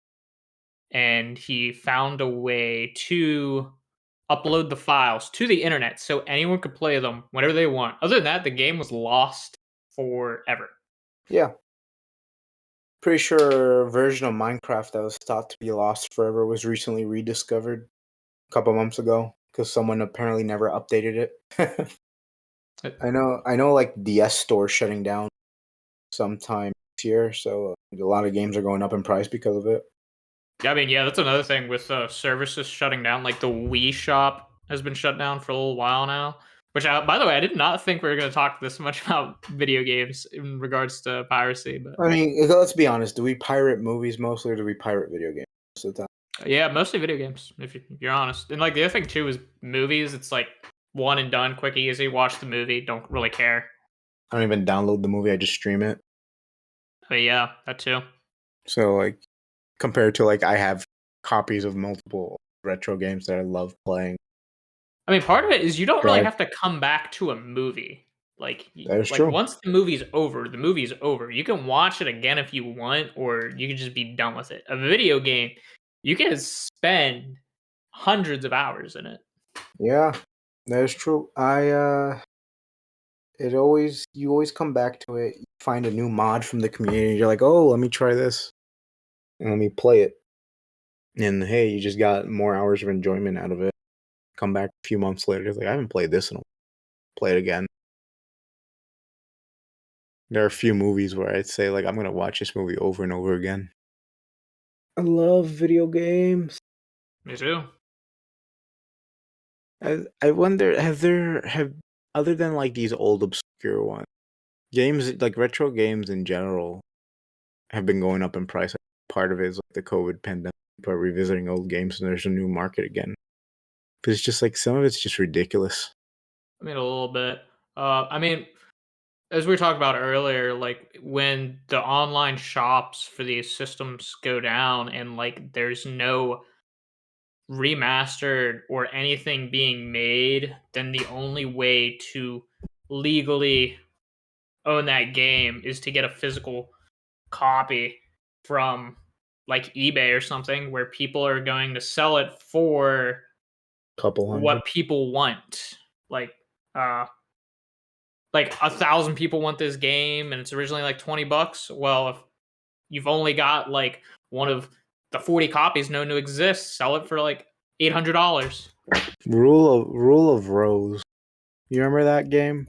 S1: and he found a way to upload the files to the internet so anyone could play them whenever they want. Other than that, the game was lost forever.
S2: Yeah. Pretty sure a version of Minecraft that was thought to be lost forever was recently rediscovered a couple months ago because someone apparently never updated it.
S1: Uh,
S2: I know like DS store shutting down sometime this year, so a lot of games are going up in price because of it.
S1: I mean, yeah, that's another thing with services shutting down. Like the Wii Shop has been shut down for a little while now. Which, by the way, I did not think we were going to talk this much about video games in regards to piracy. But
S2: I mean, let's be honest. Do we pirate movies mostly, or do we pirate video games most of the time?
S1: yeah, mostly video games, if you're honest. And like the other thing too is movies. It's like one and done, quick, easy. Watch the movie, don't really care.
S2: I don't even download the movie; I just stream it.
S1: But yeah, that too.
S2: So, like, compared to like, I have copies of multiple retro games that I love playing.
S1: I mean, part of it is you don't really
S2: Drive.
S1: have to come back to a movie.
S2: That is
S1: Like
S2: true.
S1: once the movie's over, the movie's over. You can watch it again if you want, or you can just be done with it. A video game, you can spend hundreds of hours in it.
S2: Yeah, that is true. You always come back to it. You find a new mod from the community. You're like, oh, let me try this and let me play it. And hey, you just got more hours of enjoyment out of it. Come back a few months later, it's like I haven't played this in a while. Play it again. There are a few movies where I'd say like I'm gonna watch this movie over and over again. I love video games.
S1: Me too.
S2: I wonder have other than like these old obscure ones, games like retro games in general have been going up in price. Part of it is like the COVID pandemic. People are revisiting old games and there's a new market again. But it's just like some of it's just ridiculous.
S1: I mean, a little bit. I mean, as we talked about earlier, like when the online shops for these systems go down and like there's no remastered or anything being made, then the only way to legally own that game is to get a physical copy from like eBay or something where people are going to sell it for
S2: Couple hundred.
S1: what people want. Like uh like 1,000 people want this game and it's originally like $20. Well, if you've only got like one of The 40 copies known to exist. Sell it for like $800.
S2: Rule of Rose. You remember that game?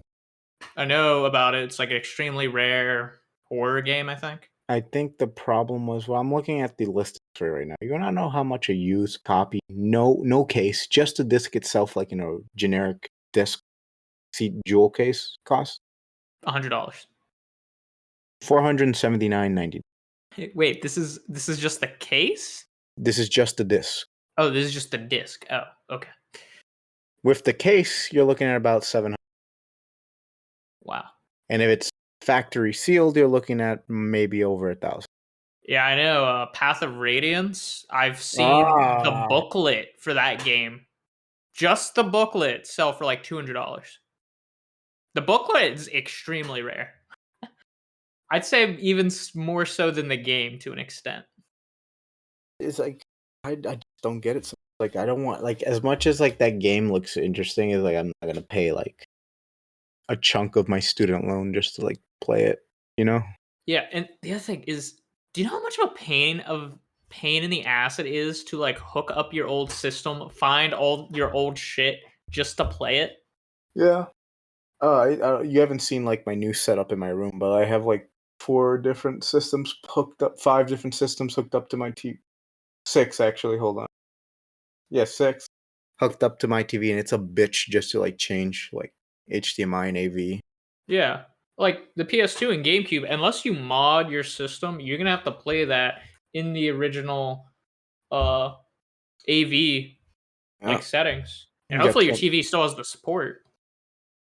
S1: I know about it. It's like an extremely rare horror game, I think.
S2: I think the problem was, well, I'm looking at the list for right now. You wanna know how much a used copy, no case, just the disc itself, like generic disc jewel case costs?
S1: $100.
S2: $479.90.
S1: Wait, this is just the case?
S2: This is just the disc.
S1: Oh, this is just the disc. Oh, okay.
S2: With the case, you're looking at about 700.
S1: Wow.
S2: And if it's factory sealed, you're looking at maybe over 1,000.
S1: Yeah, I know. Path of Radiance. I've seen the
S2: Ah,
S1: booklet for that game. Just the booklet sell for like $200. The booklet is extremely rare. I'd say even more so than the game to an extent.
S2: it's like I just don't get it. So, like I don't want like as much as like that game looks interesting is like I'm not gonna pay like a chunk of my student loan just to like play it, you know?
S1: Yeah, and the other thing is, do you know how much of a pain in the ass it is to like hook up your old system, find all your old shit just to play it?
S2: Yeah. You haven't seen like my new setup in my room, but I have like 5 different systems hooked up to my TV. 6 actually. Hold on. Yeah, 6 hooked up to my TV, and it's a bitch just to like change like HDMI and AV.
S1: Yeah. Like the PS2 and GameCube, unless you mod your system, you're gonna have to play that in the original uh AV
S2: Yeah,
S1: like settings. And
S2: you got
S1: hopefully your
S2: some.
S1: TV still has the support.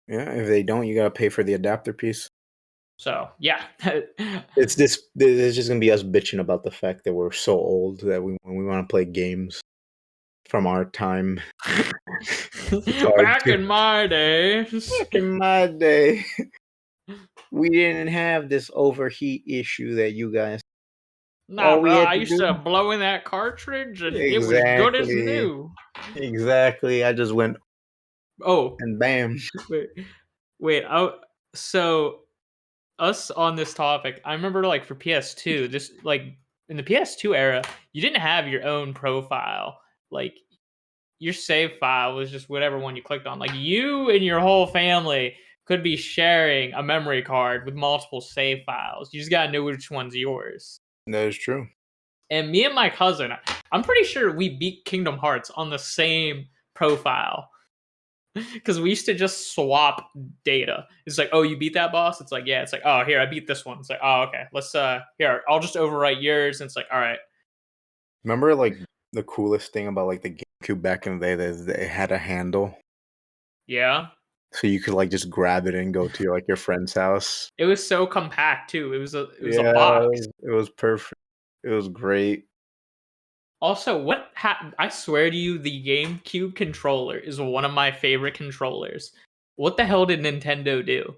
S2: Yeah, if they don't, you gotta pay for the adapter piece.
S1: So yeah.
S2: It's this. It's just gonna be us bitching about the fact that we're so old that when we want to play games from our time, it's hard
S1: Back
S2: to.
S1: in my days.
S2: Back in my day, we didn't have this overheat issue that you guys.
S1: Nah,
S2: All
S1: bro.
S2: we had
S1: I
S2: to
S1: used to
S2: do.
S1: blow in that cartridge and it was good as
S2: Exactly.
S1: new.
S2: Exactly. I just went
S1: Oh,
S2: and bam.
S1: wait. Wait, so us on this topic, I remember like for PS2, this like in the PS2 era, you didn't have your own profile. Like your save file was just whatever one you clicked on. Like you and your whole family could be sharing a memory card with multiple save files. You just gotta know which one's yours.
S2: That is true.
S1: And me and my cousin, I'm pretty sure we beat Kingdom Hearts on the same profile because we used to just swap data. It's like, oh, you beat that boss. It's like, yeah. It's like, oh, here I beat this one. It's like, oh, okay. Let's here I'll just overwrite yours. And it's like, all right,
S2: Remember, like the coolest thing about like the GameCube back in the day that it had a handle,
S1: yeah.
S2: so you could like just grab it and go to like your friend's house.
S1: It was so compact too. It was a
S2: Yeah,
S1: box.
S2: it was perfect. It was great.
S1: Also, what I swear to you, the GameCube controller is one of my favorite controllers. What the hell did Nintendo do?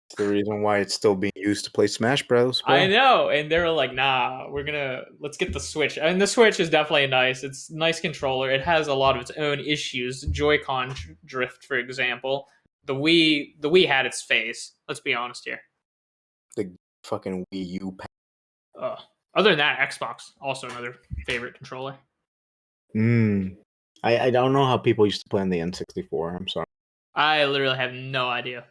S2: It's the reason why it's still being used to play Smash Bros,
S1: I
S2: bro.
S1: know, and they were like, "Nah, let's get the Switch." And the Switch is definitely nice. It's a nice controller. It has a lot of its own issues. Joy-Con drift, for example. The Wii had its phase. Let's be honest here.
S2: The fucking Wii U.
S1: Uh, Other than that, Xbox also another favorite controller.
S2: Mm. I don't know how people used to play on the N64. I'm sorry.
S1: I literally have no idea.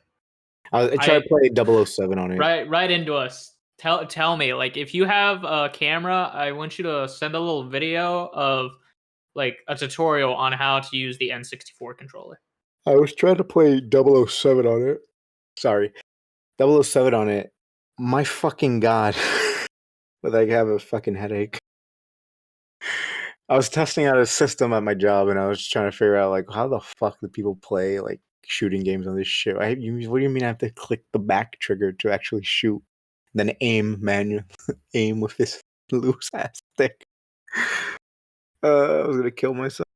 S2: I tried
S1: I
S2: to play 007 on it.
S1: right into us. Tell me, like, if you have a camera, I want you to send a little video of like a tutorial on how to use the N64 controller.
S2: I was trying to play 007 on it. Sorry. 007 on it. My fucking god. But I have a fucking headache. I was testing out a system at my job and I was trying to figure out like how the fuck do people play like shooting games on this shit? What do you mean I have to click the back trigger to actually shoot? Then aim manual aim with this loose ass stick. I was gonna kill myself.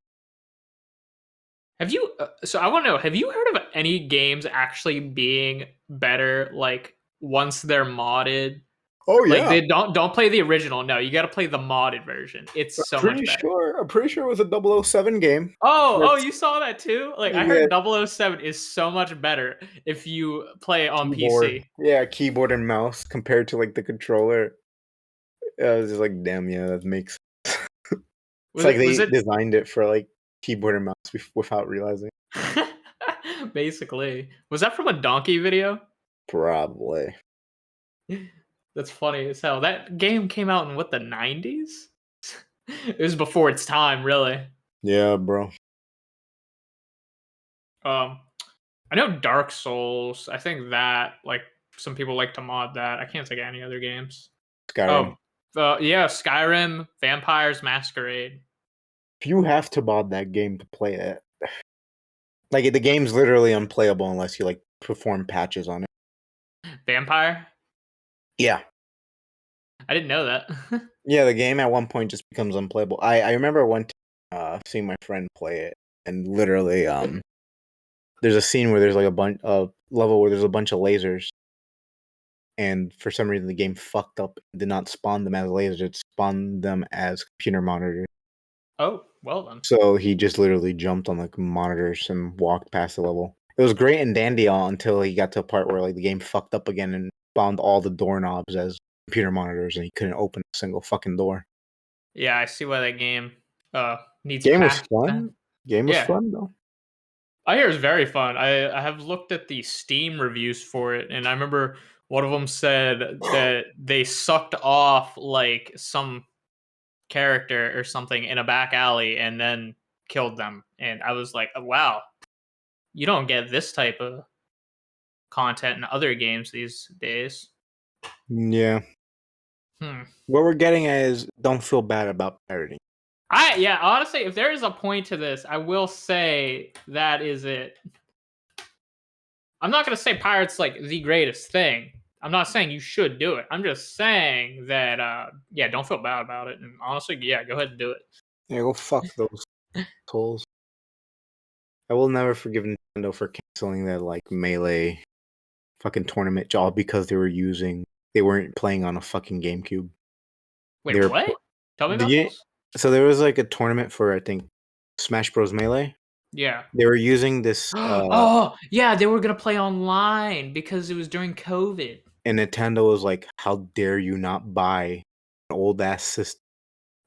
S1: Have you? So I want to know. Have you heard of any games actually being better? Like once they're modded,
S2: Oh
S1: like
S2: yeah.
S1: they don't play the original. No, you got to play the modded version. It's so much better.
S2: I'm pretty sure it was a 007 game.
S1: Oh,
S2: That's
S1: you saw that too? Like I
S2: yeah,
S1: heard 007 is so much better if you play it on
S2: keyboard.
S1: PC.
S2: Yeah, keyboard and mouse compared to like the controller. I was just like, damn, yeah, that makes sense. It's
S1: Was
S2: like
S1: it? Was
S2: they
S1: it?
S2: designed it for like keyboard and mouse without realizing.
S1: Basically, was that from a donkey video?
S2: Probably.
S1: That's funny as hell. That game came out in what, the 90s? It was before its time, really.
S2: Yeah, bro.
S1: Um, I know Dark Souls. I think that like some people like to mod that. I can't think of any other games.
S2: Skyrim.
S1: Oh, yeah, Skyrim, Vampires Masquerade.
S2: You have to mod that game to play it. Like the game's literally unplayable unless you like perform patches on it.
S1: Vampire?
S2: Yeah.
S1: I didn't know that.
S2: Yeah, the game at one point just becomes unplayable. I remember one time seeing my friend play it and literally there's a scene where there's like a bunch of level where there's a bunch of lasers and for some reason the game fucked up and did not spawn them as lasers, it spawned them as computer monitors.
S1: Oh, well then.
S2: So he just literally jumped on like monitors and walked past the level. It was great and dandy until he got to a part where like the game fucked up again and found all the doorknobs as computer monitors and he couldn't open a single fucking door.
S1: Yeah, I see why that game needs
S2: Game was
S1: patch.
S2: fun. Game was
S1: Yeah,
S2: fun though.
S1: I hear it's very fun. I have looked at the Steam reviews for it, and I remember one of them said that they sucked off like some character or something in a back alley and then killed them. And I was like, wow, you don't get this type of content in other games these days.
S2: Yeah.
S1: Hmm.
S2: What we're getting at is don't feel bad about pirating.
S1: Yeah, honestly, if there is a point to this, I will say that is it. I'm not gonna say pirates like the greatest thing. I'm not saying you should do it. I'm just saying that yeah, don't feel bad about it. And honestly, yeah, go ahead and do it.
S2: Yeah, go fuck those tools. I will never forgive Nintendo for canceling that like melee fucking tournament all because they weren't playing on a fucking GameCube. They
S1: Wait,
S2: were
S1: what? Tell me
S2: the
S1: about
S2: game.
S1: this.
S2: So there was like a tournament for I think Smash Bros Melee.
S1: Yeah.
S2: They were using this
S1: Oh, yeah, they were gonna play online because it was during COVID.
S2: and Nintendo was like, "How dare you not buy an old ass system?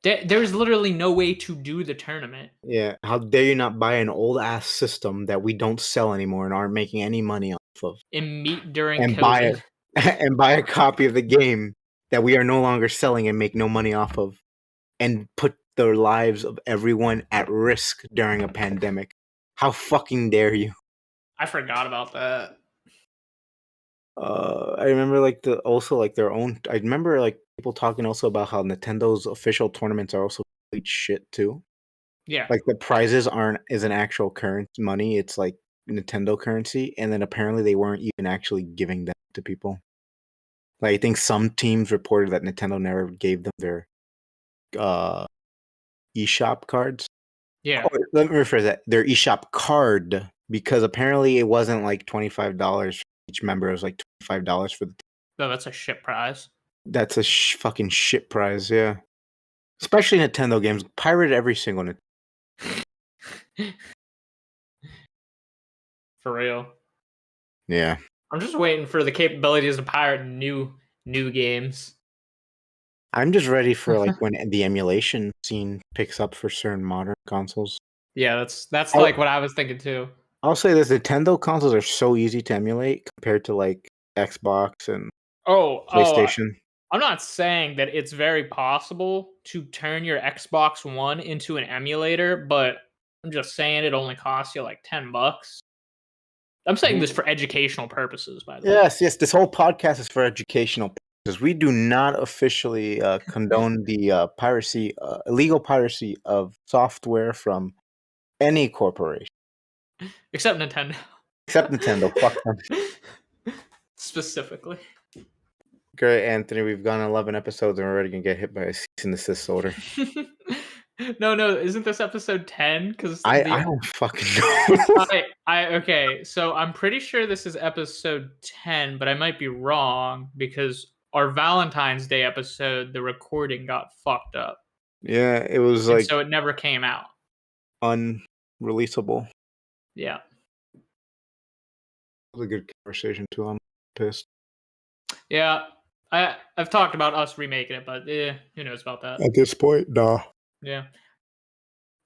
S1: There's literally no way to do the tournament
S2: Yeah, how dare you not buy an old ass system that we don't sell anymore and aren't making any money off of,
S1: and meet during
S2: and buy
S1: COVID.
S2: it and buy a copy of the game that we are no longer selling and make no money off of, and put the lives of everyone at risk during a pandemic? How fucking dare you?"
S1: I forgot about that.
S2: I remember like the also like their own. I remember like people talking also about how Nintendo's official tournaments are also complete shit too.
S1: Yeah.
S2: Like the prizes aren't isn't actual current money; it's like Nintendo currency, and then apparently they weren't even actually giving them to people. Like I think some teams reported that Nintendo never gave them their uh eShop cards.
S1: Yeah.
S2: Oh, let me rephrase that: their eShop card, because apparently it wasn't like $25 for each member; it was like $25 for the.
S1: No, that's a shit prize.
S2: That's a fucking shit prize, yeah. Especially Nintendo games. Pirate every single
S1: For real.
S2: Yeah.
S1: I'm just waiting for the capabilities to pirate new games.
S2: I'm just ready for like when the emulation scene picks up for certain modern consoles.
S1: Yeah, that's
S2: I'll,
S1: like what I was thinking too.
S2: I'll say this: Nintendo consoles are so easy to emulate compared to like Xbox and
S1: Oh,
S2: PlayStation.
S1: I'm not saying that it's very possible to turn your Xbox One into an emulator, but I'm just saying it only costs you like $10. I'm saying this for educational purposes, by the way.
S2: Yes, yes. This whole podcast is for educational purposes. We do not officially condone the piracy, illegal piracy of software from any corporation
S1: Except Nintendo.
S2: except Nintendo. Fuck them.
S1: Specifically.
S2: Great, Anthony. We've gone 11 episodes and we're already gonna get hit by a cease and desist order.
S1: No, isn't this episode 10? Because
S2: I don't fucking know.
S1: okay, so I'm pretty sure this is episode 10, but I might be wrong because our Valentine's Day episode, the recording got fucked up.
S2: Yeah, it was
S1: And
S2: like
S1: so it never came out.
S2: unreleasable.
S1: Yeah.
S2: It was a good conversation too. I'm pissed.
S1: Yeah. I've talked about us remaking it, but who knows about that.
S2: At this point, nah.
S1: Yeah.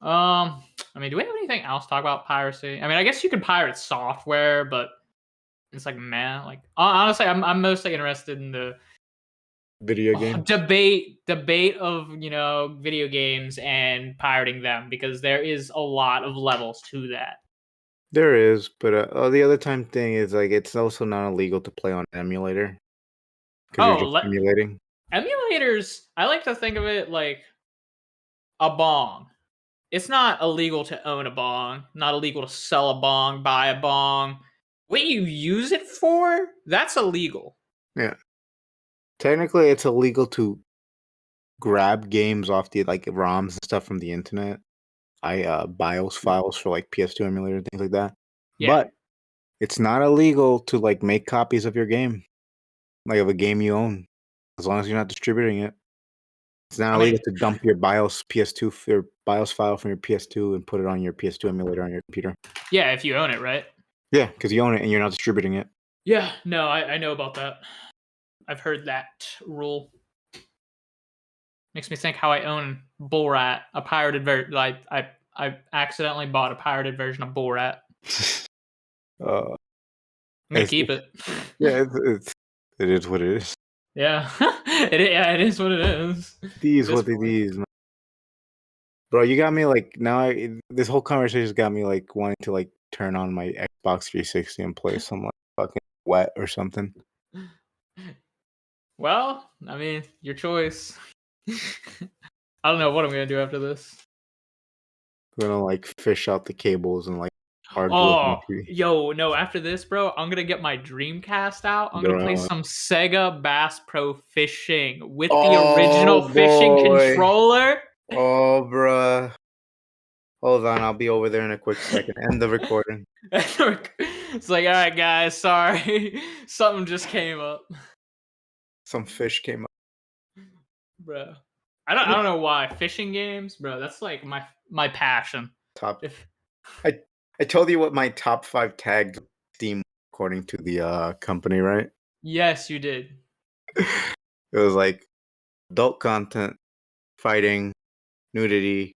S1: I mean, do we have anything else to talk about piracy? I mean, I guess you can pirate software, but it's like man, like honestly, I'm mostly interested in the
S2: Video game.
S1: debate of video games and pirating them because there is a lot of levels to that.
S2: There is, but the other time thing is like it's also not illegal to play on an emulator because you're
S1: Oh,
S2: just emulating.
S1: emulators. I like to think of it like a bong. It's not illegal to own a bong, not illegal to sell a bong, buy a bong. What you use it for, that's illegal.
S2: Yeah, technically, it's illegal to grab games off the like ROMs and stuff from the internet. BIOS files for like PS2 emulator and things like that.
S1: Yeah.
S2: But it's not illegal to like make copies of your game, like of a game you own, as long as you're not distributing it. It's not
S1: I
S2: illegal
S1: mean,
S2: to dump your BIOS PS2 your BIOS file from your PS2 and put it on your PS2 emulator on your computer.
S1: yeah, if you own it, right?
S2: Yeah, because you own it and you're not distributing it.
S1: Yeah, no, I know about that. I've heard that rule. Makes me think how I own Bull Rat, a pirated version. I accidentally bought a pirated version of Bull Rat.
S2: uh,
S1: I'm gonna
S2: it's,
S1: keep it.
S2: yeah, it is what it is.
S1: Yeah, yeah, it is what it is. At
S2: These
S1: this
S2: what it
S1: point.
S2: is, man. Bro. You got me like now. This whole conversation got me like wanting to like turn on my Xbox 360 and play some like fucking wet or something.
S1: Well, I mean, your choice. I don't know what I'm gonna do after this.
S2: I'm gonna like fish out the cables and like argue with my
S1: Oh,
S2: TV.
S1: yo, no, after this, bro, I'm gonna get my Dreamcast out. I'm gonna play
S2: Bro.
S1: some Sega Bass Pro Fishing with the original
S2: Oh
S1: fishing
S2: boy.
S1: controller.
S2: Oh bruh. Hold on, I'll be over there in a quick second. End the recording.
S1: It's like, all right, guys, sorry. Something just came up,
S2: Some fish came up.
S1: bro. I don't know why. Fishing games, bro, that's like my passion.
S2: Top.
S1: If
S2: I I told you what my top 5 tags Steam according to the company, right?
S1: yes, you did.
S2: It was like adult content, fighting, nudity,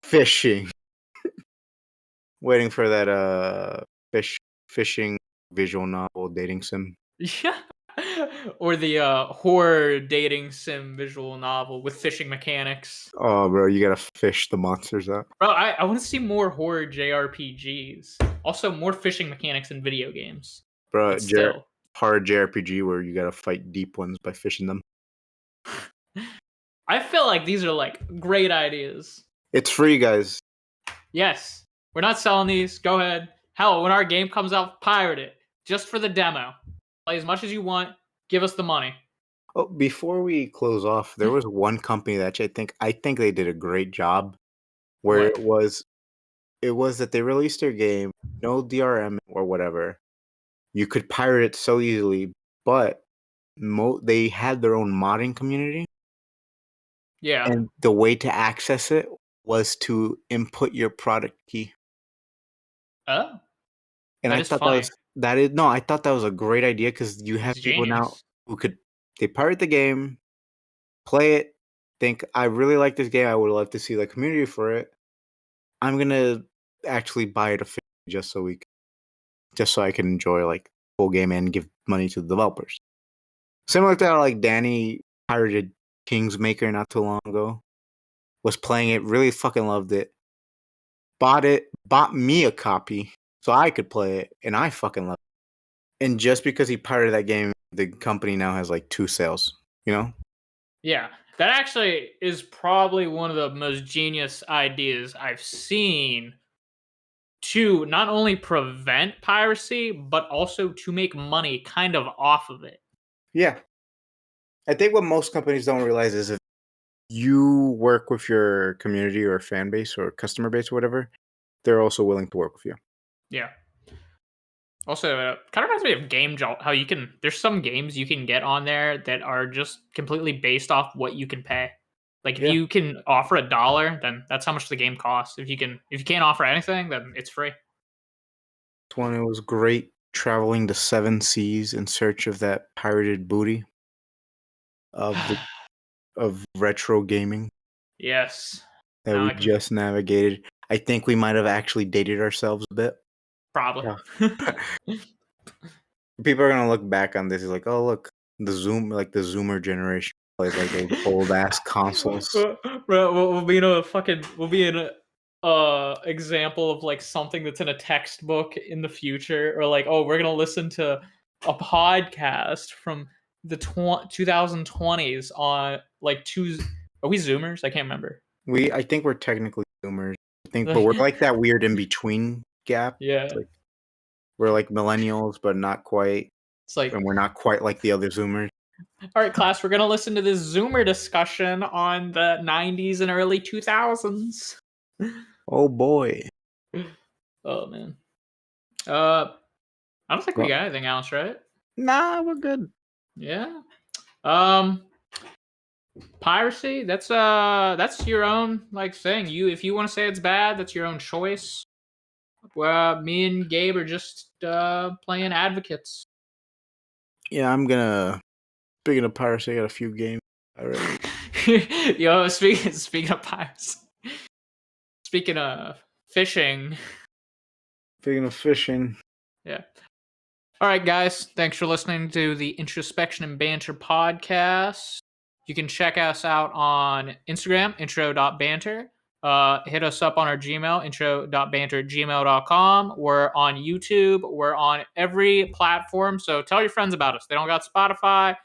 S2: fishing. Waiting for that fishing visual novel dating sim.
S1: Yeah. Or the horror dating sim visual novel with fishing mechanics.
S2: Oh bro, you gotta fish the monsters out.
S1: Bro, I want to see more horror JRPGs. Also, more fishing mechanics in video games.
S2: Bro,
S1: But still,
S2: hard JRPG where you gotta fight deep ones by fishing them.
S1: I feel like these are like great ideas.
S2: It's free, guys.
S1: Yes, we're not selling these. Go ahead. Hell, when our game comes out, pirate it just for the demo. Play as much as you want. Give us the money.
S2: Oh, before we close off, there was one company that actually I think they did a great job where
S1: What?
S2: it was that they released their game, no DRM or whatever. You could pirate it so easily, but they had their own modding community,
S1: Yeah.
S2: and the way to access it was to input your product key.
S1: Oh,
S2: And
S1: that
S2: I
S1: is
S2: thought that
S1: funny.
S2: was that is no, I thought that was a great idea because you have
S1: It's
S2: people now
S1: genius.
S2: who could they pirate the game, play it, think I really like this game. I would love to see the community for it. I'm gonna actually buy it officially just so I can enjoy like full game and give money to the developers. Similar to how like Danny pirated Kingsmaker not too long ago. Was playing it, really fucking loved it. Bought me a copy so I could play it, and I fucking love it. And just because he pirated that game, the company now has like 2 sales, you know?
S1: Yeah, that actually is probably one of the most genius ideas I've seen to not only prevent piracy, but also to make money kind of off of it.
S2: Yeah. I think what most companies don't realize is if you work with your community or fan base or customer base or whatever, they're also willing to work with you.
S1: Yeah. Also, kind of reminds me of Game Jolt. How you can there's some games you can get on there that are just completely based off what you can pay. Like if
S2: Yeah.
S1: you can offer $1, then that's how much the game costs. If you can't offer anything, then it's free.
S2: This one, it was great traveling the 7 seas in search of that pirated booty of the of retro gaming.
S1: Yes.
S2: that
S1: Now
S2: we
S1: I can
S2: just navigated. I think we might have actually dated ourselves a bit.
S1: probably.
S2: Yeah. People are gonna look back on this as like, oh look, the Zoomer generation played like those old ass consoles.
S1: Bro, we'll be in a fucking we'll be in a example of like something that's in a textbook in the future, or like, oh, we're gonna listen to a podcast from the 2020s on like are we Zoomers? I can't remember.
S2: I think we're technically Zoomers. I think, but we're like that weird in between gap.
S1: Yeah,
S2: Like we're like millennials, but not quite,
S1: it's like,
S2: and we're not quite like the other Zoomers.
S1: all right, class, we're gonna listen to this Zoomer discussion on the 90s and early 2000s.
S2: Oh boy.
S1: Oh man. I don't think we
S2: Well,
S1: got anything else, right?
S2: nah, we're good.
S1: Yeah. Piracy, that's your own like thing. If you want to say it's bad, that's your own choice. Me and Gabe are just playing advocates.
S2: Yeah, I'm gonna. Speaking of piracy, I got a few games already.
S1: Yo, speaking of piracy, speaking of fishing.
S2: Speaking of fishing,
S1: Yeah. All right, guys. Thanks for listening to the Introspection and Banter podcast. You can check us out on Instagram, intro.banter. Hit us up on our Gmail, intro.banter@gmail.com. We're on YouTube. We're on every platform. So tell your friends about us. They don't got Spotify.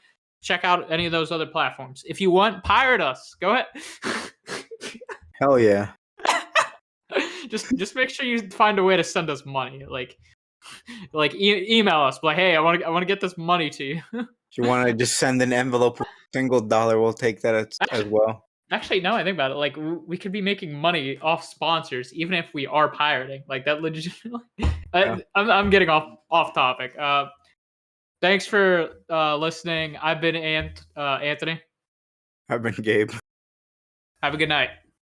S1: Check out any of those other platforms. If you want, pirate us. Go ahead.
S2: hell yeah.
S1: just make sure you find a way to send us money. Like email us. Like, hey, I want to get this money to you.
S2: If you want to just send an envelope with a single dollar, we'll take that as well.
S1: Actually, now I think about it, like we could be making money off sponsors, even if we are pirating. Like that, legitimately.
S2: Yeah.
S1: I'm getting off topic. Thanks for listening. I've been Anthony.
S2: I've been Gabe.
S1: Have a good night.